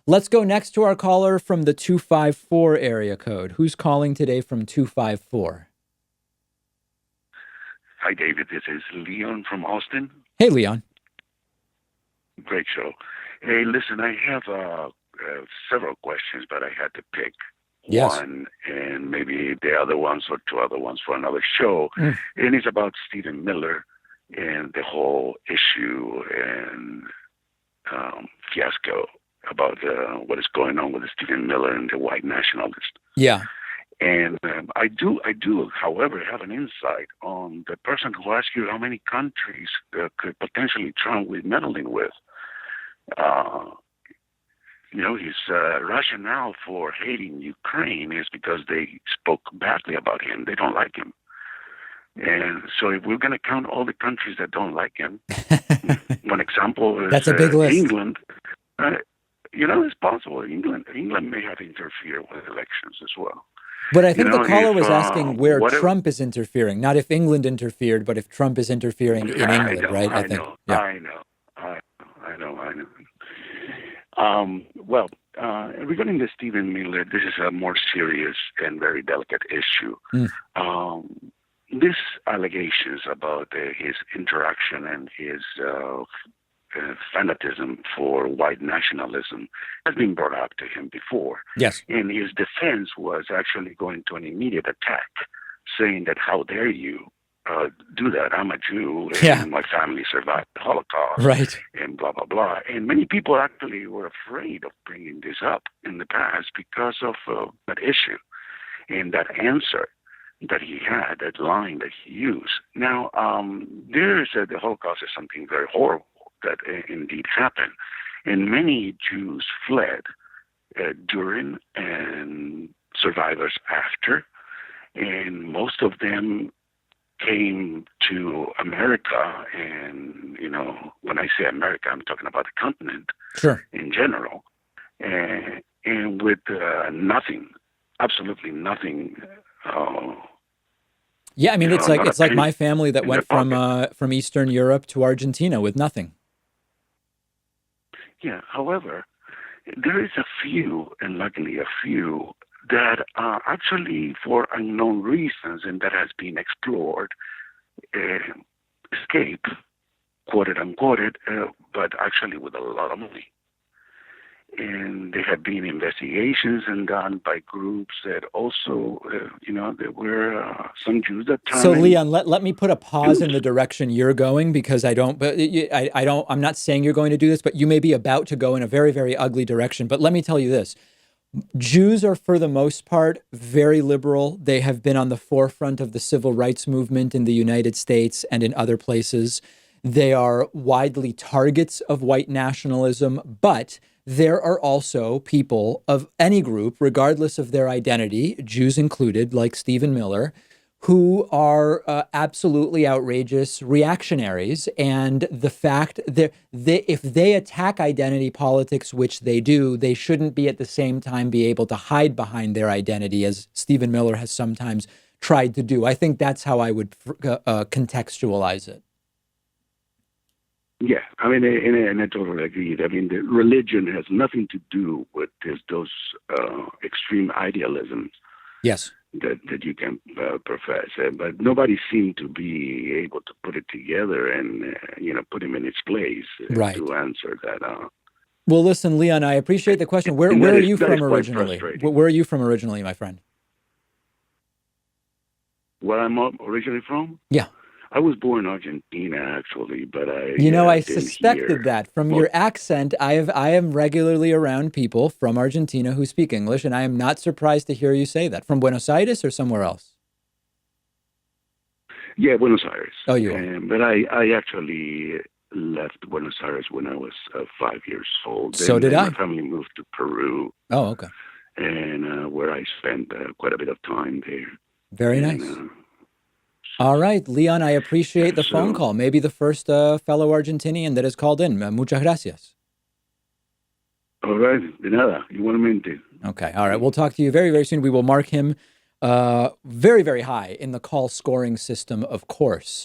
Let's go next to our caller from the 254 area code. Who's calling today from 254? Hi, David. This is Leon from Austin. Hey, Leon. Great show. Hey, listen, I have several questions, but I had to pick Yes. one and maybe the other ones or two other ones for another show. Mm. And it's about Stephen Miller and the whole issue and fiasco about what is going on with Stephen Miller and the white nationalist. Yeah. And I do, however, have an insight on the person who asked you how many countries could potentially Trump be meddling with. His rationale for hating Ukraine is because they spoke badly about him. They don't like him. And so if we're going to count all the countries that don't like him, one example is That's a big list. England. It's possible. England may have interfered with elections as well. But I think the caller was asking where Trump is interfering, not if England interfered, but if Trump is interfering in England, right? I know. Well, regarding the Stephen Miller, this is a more serious and very delicate issue. These allegations about his interaction and his fanatism for white nationalism has been brought up to him before. Yes. And his defense was actually going to an immediate attack, saying that how dare you do that? I'm a Jew and my family survived the Holocaust. Right. And blah, blah, blah. And many people actually were afraid of bringing this up in the past because of that issue and that answer that he had, that line that he used. Now, the Holocaust is something very horrible that indeed happened. And many Jews fled during and survivors after. And most of them came to America. And, when I say America, I'm talking about the continent in general. And with nothing, absolutely nothing. Yeah, I mean, it's like my family that went from Eastern Europe to Argentina with nothing. Yeah. However, there is a few, and luckily a few, that actually, for unknown reasons, and that has been explored, escape, quoted unquoted, but actually with a lot of money. And there have been investigations and done by groups that also, there were some Jews that turned. So, Leon, let me put a pause in the direction you're going, because I'm not saying you're going to do this, but you may be about to go in a very, very ugly direction. But let me tell you this. Jews are, for the most part, very liberal. They have been on the forefront of the civil rights movement in the United States and in other places. They are widely targets of white nationalism, but there are also people of any group, regardless of their identity, Jews included, like Stephen Miller, who are absolutely outrageous reactionaries. And the fact that if they attack identity politics, which they do, they shouldn't be at the same time be able to hide behind their identity, as Stephen Miller has sometimes tried to do. I think that's how I would contextualize it. Yeah, I mean, and I totally agree. I mean, the religion has nothing to do with those extreme idealisms. Yes. That you can profess, but nobody seemed to be able to put it together and put him in its place to answer that. Well, listen, Leon, I appreciate the question. Where are you from originally? Where are you from originally, my friend? Where I'm originally from? Yeah. I was born in Argentina, actually, but I suspected that from your accent. I am regularly around people from Argentina who speak English, and I am not surprised to hear you say that. From Buenos Aires or somewhere else? Yeah, Buenos Aires. Oh, you are. But I actually left Buenos Aires when I was 5 years old. So did I. My family moved to Peru. Oh, okay. And where I spent quite a bit of time there. Very nice. All right, Leon, I appreciate the phone call. Maybe the first fellow Argentinian that has called in. Muchas gracias. All right. De nada. Igualmente. Okay. All right. We'll talk to you very, very soon. We will mark him very, very high in the call scoring system, of course.